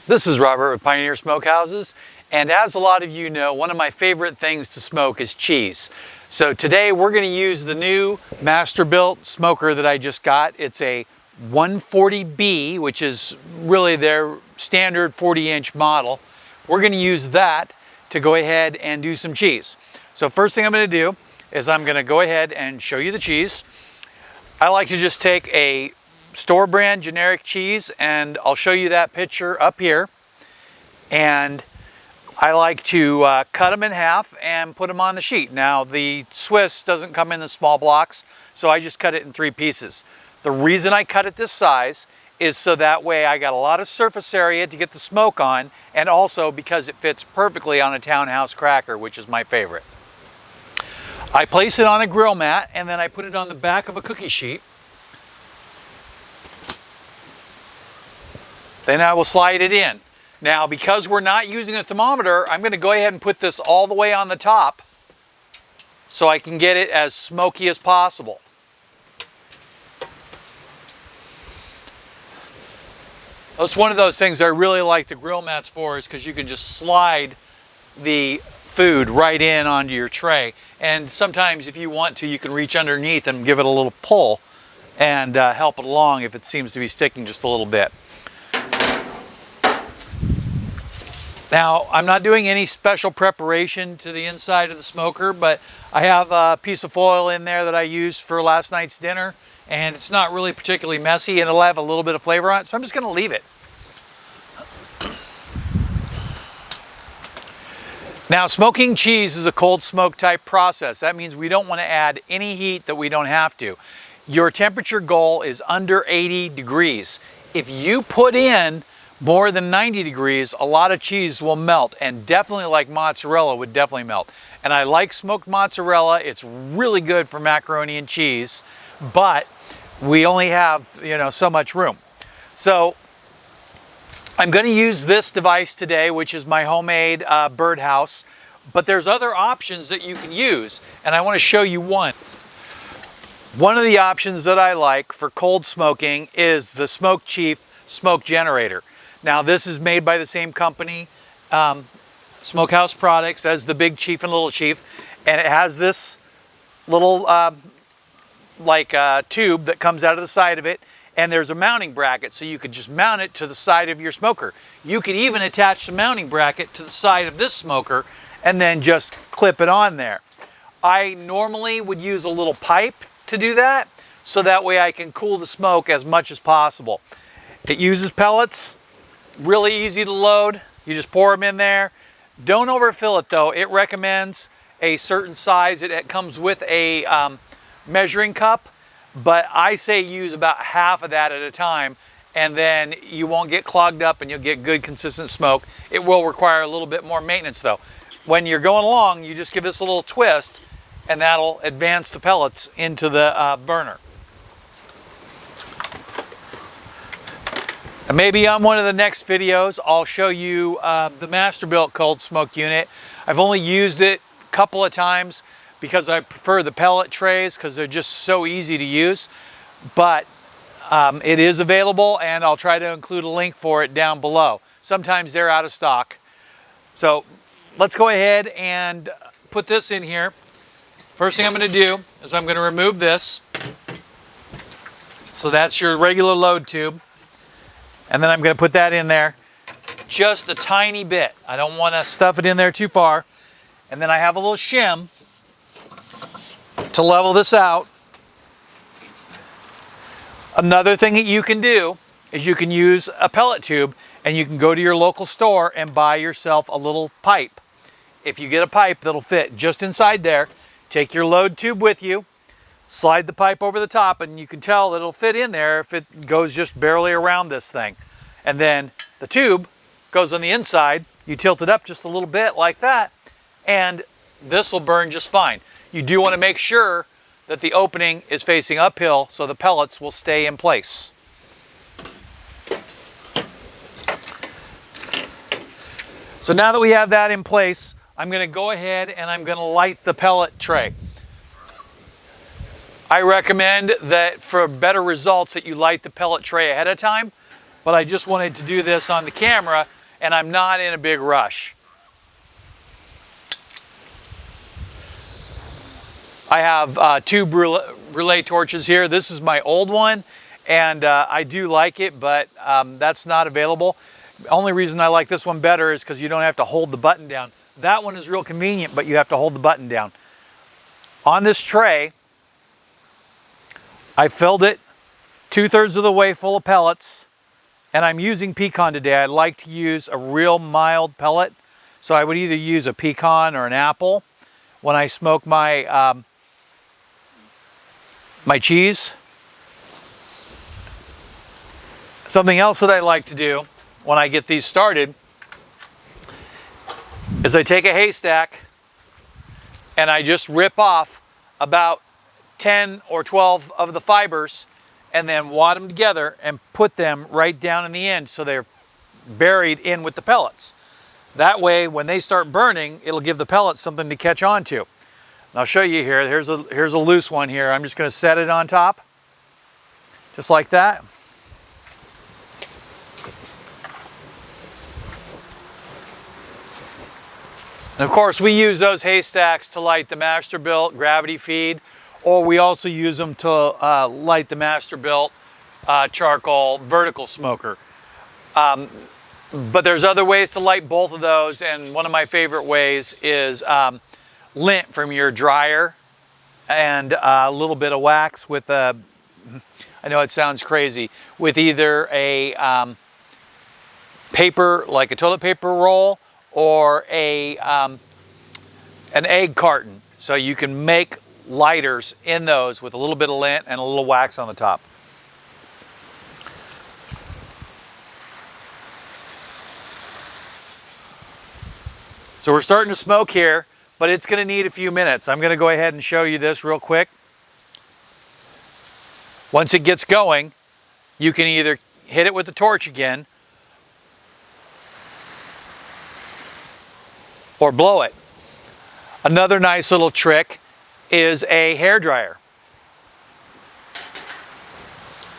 This is Robert with Pioneer Smokehouses, and as a lot of you know, one of my favorite things to smoke is cheese. So today we're going to use the new Masterbuilt smoker that I just got. It's a 140B, which is really their standard 40-inch model. We're going to use that to go ahead and do some cheese. So first thing I'm going to do is I'm going to go ahead and show you the cheese. I like to just take a store brand generic cheese, and I'll show you that picture up here. And I like to cut them in half and put them on the sheet. Now the Swiss doesn't come in the small blocks, so I just cut it in 3 pieces. The reason I cut it this size is so that way I got a lot of surface area to get the smoke on, and also because it fits perfectly on a townhouse cracker, which is my favorite. I place it on a grill mat, and then I put it on the back of a cookie sheet. Then I will slide it in. Now, because we're not using a thermometer, I'm going to go ahead and put this all the way on the top so I can get it as smoky as possible. That's one of those things I really like the grill mats for, is because you can just slide the food right in onto your tray. And sometimes if you want to, you can reach underneath and give it a little pull and help it along if it seems to be sticking just a little bit. Now, I'm not doing any special preparation to the inside of the smoker, but I have a piece of foil in there that I used for last night's dinner, and it's not really particularly messy, and it'll have a little bit of flavor on it, so I'm just going to leave it. Now, smoking cheese is a cold smoke type process. That means we don't want to add any heat that we don't have to. Your temperature goal is under 80 degrees. If you put in more than 90 degrees, a lot of cheese will melt, and definitely, like mozzarella, would definitely melt. And I like smoked mozzarella. It's really good for macaroni and cheese, but we only have, so much room. So I'm going to use this device today, which is my homemade Birdhouse, but there's other options that you can use, and I want to show you one. One of the options that I like for cold smoking is the Smoke Chief smoke generator. Now, this is made by the same company, Smokehouse Products, as the Big Chief and Little Chief, and it has this little tube that comes out of the side of it, and there's a mounting bracket, so you could just mount it to the side of your smoker. You could even attach the mounting bracket to the side of this smoker and then just clip it on there. I normally would use a little pipe to do that, so that way I can cool the smoke as much as possible. It uses pellets. Really easy to load. You just pour them in there. Don't overfill it though. It recommends a certain size. It comes with a measuring cup, but I say use about half of that at a time, and then you won't get clogged up and you'll get good consistent smoke. It will require a little bit more maintenance though. When you're going along, you just give this a little twist, and that'll advance the pellets into the burner. And maybe on one of the next videos, I'll show you the Masterbuilt cold smoke unit. I've only used it a couple of times because I prefer the pellet trays because they're just so easy to use. But it is available, and I'll try to include a link for it down below. Sometimes they're out of stock. So let's go ahead and put this in here. First thing I'm going to do is I'm going to remove this. So that's your regular load tube. And then I'm going to put that in there just a tiny bit. I don't want to stuff it in there too far. And then I have a little shim to level this out. Another thing that you can do is you can use a pellet tube, and you can go to your local store and buy yourself a little pipe. If you get a pipe that'll fit just inside there, take your load tube with you, slide the pipe over the top, and you can tell that it'll fit in there if it goes just barely around this thing. And then the tube goes on the inside. You tilt it up just a little bit like that, and this will burn just fine. You do want to make sure that the opening is facing uphill so the pellets will stay in place. So now that we have that in place, I'm going to go ahead and I'm going to light the pellet tray. I recommend that for better results that you light the pellet tray ahead of time, but I just wanted to do this on the camera and I'm not in a big rush. I have two Brûlé torches here. This is my old one, and I do like it, but that's not available. The only reason I like this one better is because you don't have to hold the button down. That one is real convenient, but you have to hold the button down. On this tray, I filled it 2/3 of the way full of pellets, and I'm using pecan today. I like to use a real mild pellet, so I would either use a pecan or an apple when I smoke my my cheese. Something else that I like to do when I get these started is I take a haystack and I just rip off about 10 or 12 of the fibers and then wad them together and put them right down in the end so they're buried in with the pellets. That way, when they start burning, it'll give the pellets something to catch on to. And I'll show you here. Here's a loose one here. I'm just going to set it on top, just like that. And of course, we use those haystacks to light the Masterbuilt gravity feed, or we also use them to light the Masterbuilt charcoal vertical smoker. But there's other ways to light both of those, and one of my favorite ways is lint from your dryer and a little bit of wax with a, I know it sounds crazy, with either a paper, like a toilet paper roll, or an egg carton. So you can make lighters in those with a little bit of lint and a little wax on the top. So we're starting to smoke here, but it's going to need a few minutes. I'm going to go ahead and show you this real quick. Once it gets going, you can either hit it with the torch again or blow it. Another nice little trick is a hair dryer.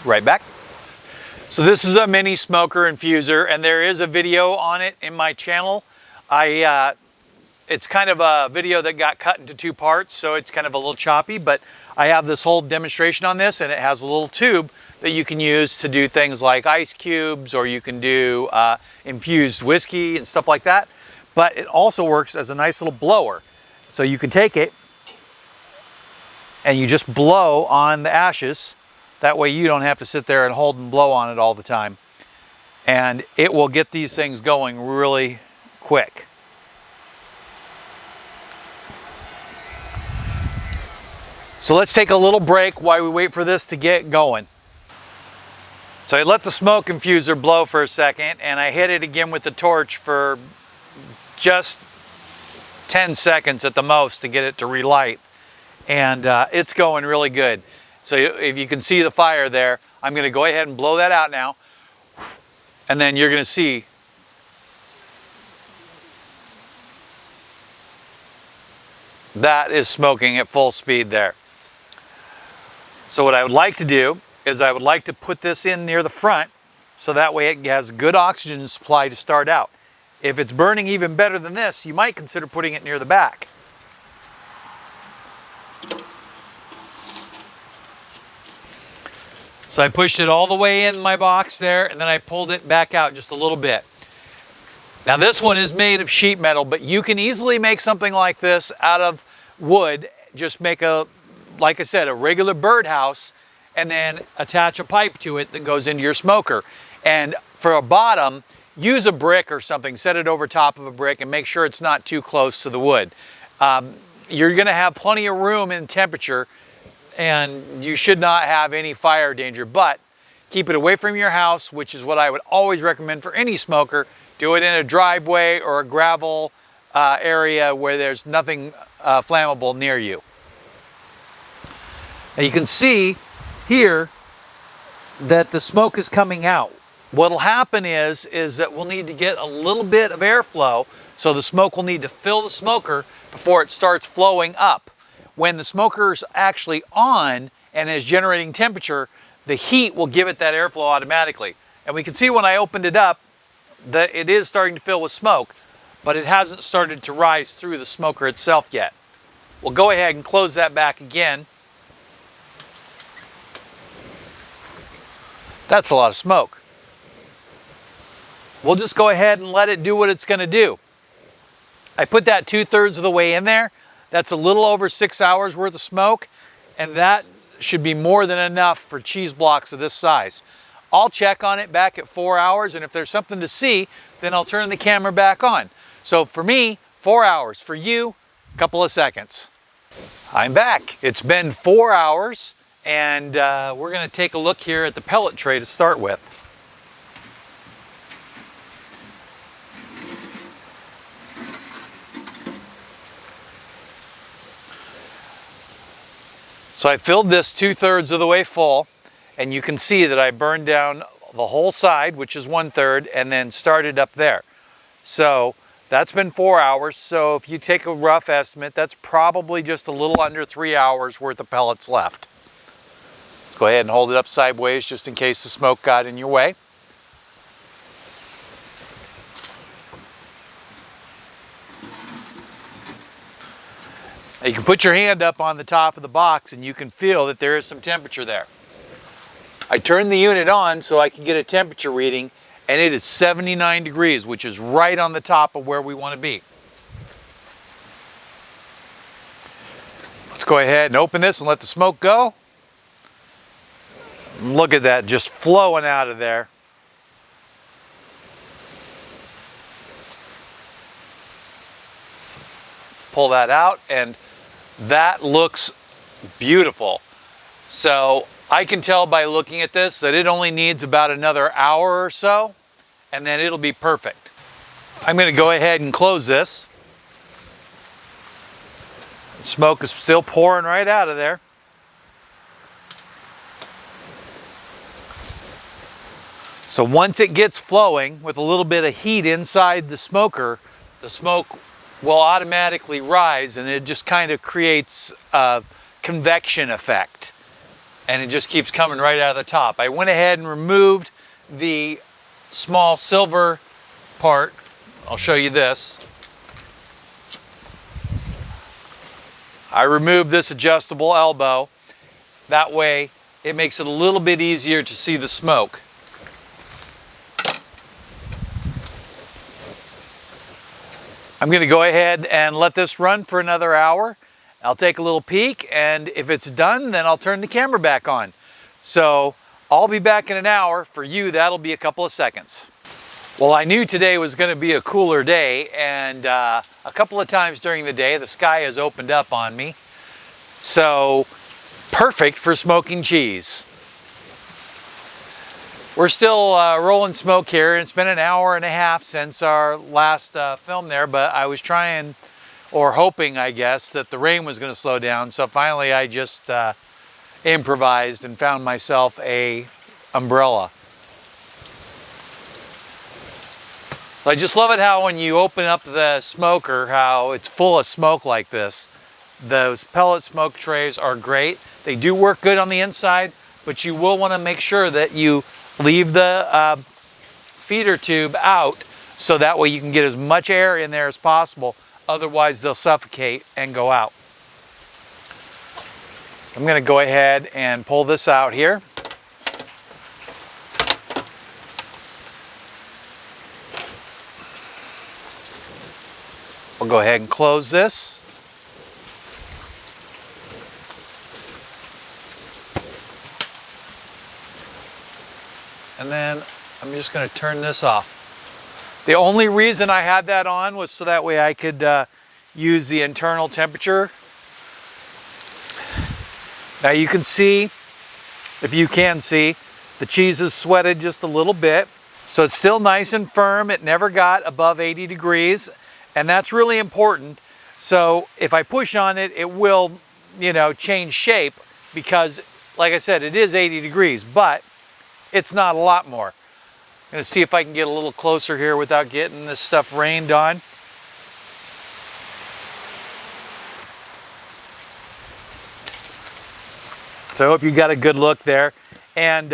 Right back. So this is a mini smoker infuser, and there is a video on it in my channel. It's kind of a video that got cut into two parts, so it's kind of a little choppy, but I have this whole demonstration on this, and it has a little tube that you can use to do things like ice cubes, or you can do infused whiskey and stuff like that. But it also works as a nice little blower. So you can take it and you just blow on the ashes. That way you don't have to sit there and hold and blow on it all the time. And it will get these things going really quick. So let's take a little break while we wait for this to get going. So I let the smoke infuser blow for a second, and I hit it again with the torch for just 10 seconds at the most to get it to relight, and it's going really good. So if you can see the fire there, I'm going to go ahead and blow that out now, and then you're going to see that is smoking at full speed there. So what I would like to do is I would like to put this in near the front, so that way it has good oxygen supply to start out. If it's burning even better than this, you might consider putting it near the back. So I pushed it all the way in my box there, and then I pulled it back out just a little bit. Now this one is made of sheet metal, but you can easily make something like this out of wood. Just make a, like I said, a regular birdhouse, and then attach a pipe to it that goes into your smoker. And for a bottom, use a brick or something, set it over top of a brick, and make sure it's not too close to the wood. You're going to have plenty of room and temperature, and you should not have any fire danger, but keep it away from your house, which is what I would always recommend for any smoker. Do it in a driveway or a gravel area where there's nothing flammable near you. Now you can see here that the smoke is coming out. What'll happen is that we'll need to get a little bit of airflow, so the smoke will need to fill the smoker before it starts flowing up. When the smoker's actually on and is generating temperature, the heat will give it that airflow automatically. And we can see when I opened it up, that it is starting to fill with smoke, but it hasn't started to rise through the smoker itself yet. We'll go ahead and close that back again. That's a lot of smoke. We'll just go ahead and let it do what it's going to do. I put that 2/3 of the way in there. That's a little over 6 hours worth of smoke, and that should be more than enough for cheese blocks of this size. I'll check on it back at 4 hours, and if there's something to see, then I'll turn the camera back on. So for me, 4 hours. For you, a couple of seconds. I'm back. It's been 4 hours, and we're going to take a look here at the pellet tray to start with. So I filled this 2/3 of the way full, and you can see that I burned down the whole side, which is 1/3, and then started up there. So that's been 4 hours. So if you take a rough estimate, that's probably just a little under 3 hours worth of pellets left. Let's go ahead and hold it up sideways just in case the smoke got in your way. You can put your hand up on the top of the box and you can feel that there is some temperature there. I turned the unit on so I can get a temperature reading, and it is 79 degrees, which is right on the top of where we want to be. Let's go ahead and open this and let the smoke go. Look at that, just flowing out of there. Pull that out, and that looks beautiful. So I can tell by looking at this that it only needs about another hour or so, and then it'll be perfect. I'm going to go ahead and close this. The smoke is still pouring right out of there. So once it gets flowing with a little bit of heat inside the smoker, the smoke will automatically rise, and it just kind of creates a convection effect, and it just keeps coming right out of the top. I went ahead and removed the small silver part. I'll show you this. I removed this adjustable elbow. That way it makes it a little bit easier to see the smoke. I'm going to go ahead and let this run for another hour. I'll take a little peek, and if it's done, then I'll turn the camera back on. So I'll be back in an hour. For you, that'll be a couple of seconds. Well, I knew today was going to be a cooler day, and a couple of times during the day, the sky has opened up on me. So perfect for smoking cheese. We're still rolling smoke here, and it's been an hour and a half since our last film there, but I was trying, or hoping, I guess, that the rain was going to slow down. So finally I just improvised and found myself a umbrella. I just love it how when you open up the smoker, how it's full of smoke like this. Those pellet smoke trays are great. They do work good on the inside, but you will want to make sure that you leave the feeder tube out, so that way you can get as much air in there as possible. Otherwise they'll suffocate and go out. So I'm going to go ahead and pull this out here. We'll go ahead and close this. And then I'm just going to turn this off. The only reason I had that on was so that way I could use the internal temperature. Now you can see, if you can see, the cheese is sweated just a little bit. So it's still nice and firm. It never got above 80 degrees. And that's really important. So if I push on it, it will, change shape, because like I said, it is 80 degrees, but it's not a lot more. I'm going to see if I can get a little closer here without getting this stuff rained on. So I hope you got a good look there. And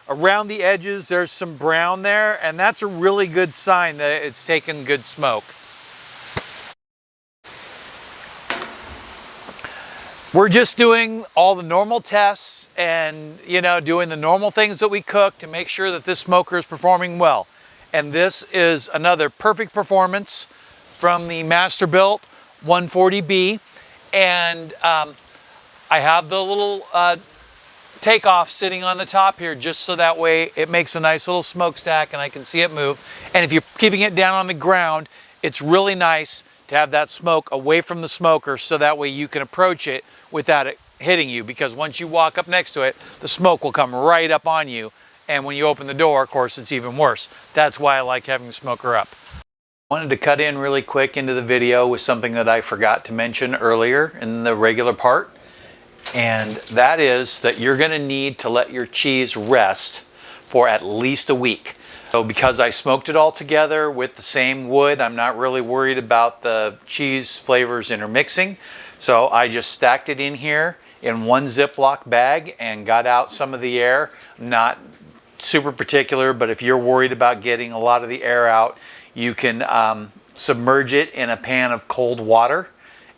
around the edges, there's some brown there, and that's a really good sign that it's taken good smoke. We're just doing all the normal tests and, you know, doing the normal things that we cook to make sure that this smoker is performing well. And this is another perfect performance from the Masterbuilt 140B. And I have the little takeoff sitting on the top here just so that way it makes a nice little smokestack and I can see it move. And if you're keeping it down on the ground, it's really nice to have that smoke away from the smoker so that way you can approach it without it hitting you, because once you walk up next to it, the smoke will come right up on you. And when you open the door, of course, it's even worse. That's why I like having the smoker up. I wanted to cut in really quick into the video with something that I forgot to mention earlier in the regular part. And that is that you're going to need to let your cheese rest for at least a week. So because I smoked it all together with the same wood, I'm not really worried about the cheese flavors intermixing. So I just stacked it in here in one Ziploc bag and got out some of the air. Not super particular, but if you're worried about getting a lot of the air out, you can submerge it in a pan of cold water,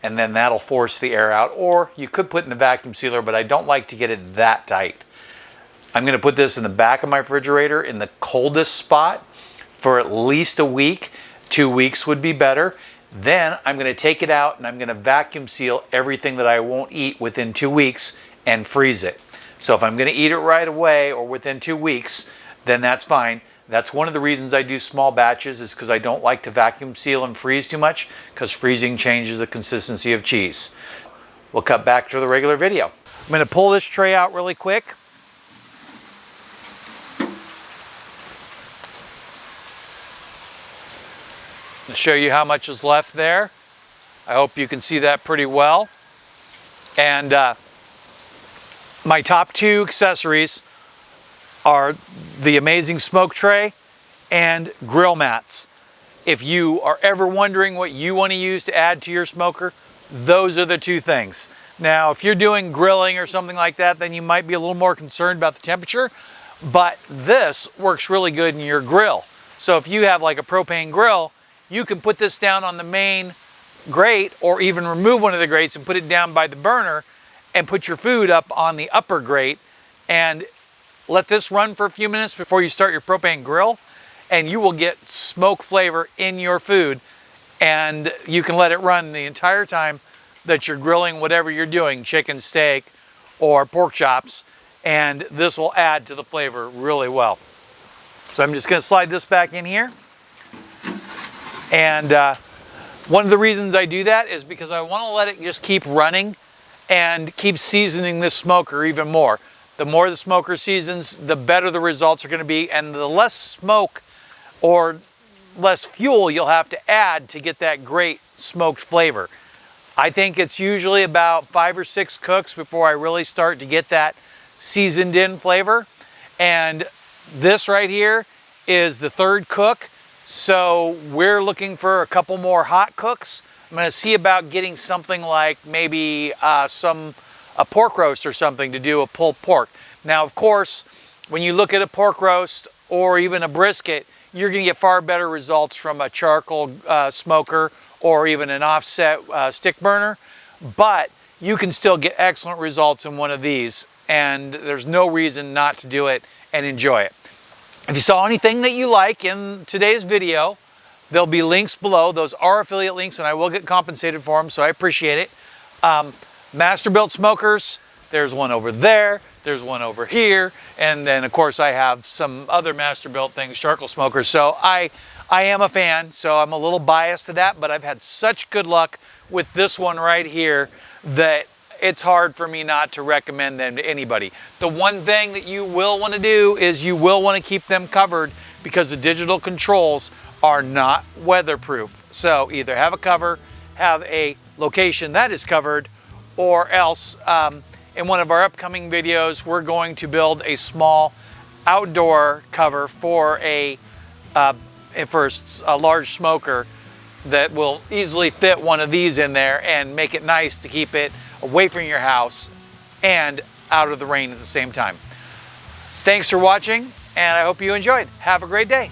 and then that'll force the air out. Or you could put it in a vacuum sealer, but I don't like to get it that tight. I'm going to put this in the back of my refrigerator in the coldest spot for at least a week. 2 weeks would be better. Then I'm going to take it out and I'm going to vacuum seal everything that I won't eat within 2 weeks and freeze it. So if I'm going to eat it right away or within 2 weeks, then that's fine. That's one of the reasons I do small batches, is because I don't like to vacuum seal and freeze too much, because freezing changes the consistency of cheese. We'll cut back to the regular video. I'm going to pull this tray out really quick. To show you how much is left there. I hope you can see that pretty well. And my top two accessories are the amazing smoke tray and grill mats. If you are ever wondering what you want to use to add to your smoker, those are the two things. Now, if you're doing grilling or something like that, then you might be a little more concerned about the temperature, but this works really good in your grill. So if you have like a propane grill, you can put this down on the main grate, or even remove one of the grates and put it down by the burner and put your food up on the upper grate and let this run for a few minutes before you start your propane grill, and you will get smoke flavor in your food, and you can let it run the entire time that you're grilling whatever you're doing, chicken, steak, or pork chops, and this will add to the flavor really well. So I'm just going to slide this back in here. And one of the reasons I do that is because I want to let it just keep running and keep seasoning this smoker even more. The more the smoker seasons, the better the results are going to be, and the less smoke or less fuel you'll have to add to get that great smoked flavor. I think it's usually about 5 or 6 cooks before I really start to get that seasoned in flavor. And this right here is the 3rd cook. So we're looking for a couple more hot cooks. I'm going to see about getting something like maybe a pork roast or something to do a pulled pork. Now, of course, when you look at a pork roast or even a brisket, you're going to get far better results from a charcoal smoker or even an offset stick burner. But you can still get excellent results in one of these, and there's no reason not to do it and enjoy it. If you saw anything that you like in today's video, there'll be links below. Those are affiliate links, and I will get compensated for them, so I appreciate it. Masterbuilt smokers, there's one over there, there's one over here, and then of course I have some other Masterbuilt things, charcoal smokers. So I am a fan, so I'm a little biased to that, but I've had such good luck with this one right here that it's hard for me not to recommend them to anybody. The one thing that you will want to do is you will want to keep them covered, because the digital controls are not weatherproof. So either have a cover, have a location that is covered, or else in one of our upcoming videos, we're going to build a small outdoor cover for a large smoker that will easily fit one of these in there and make it nice to keep it away from your house and out of the rain at the same time. Thanks for watching, and I hope you enjoyed. Have a great day.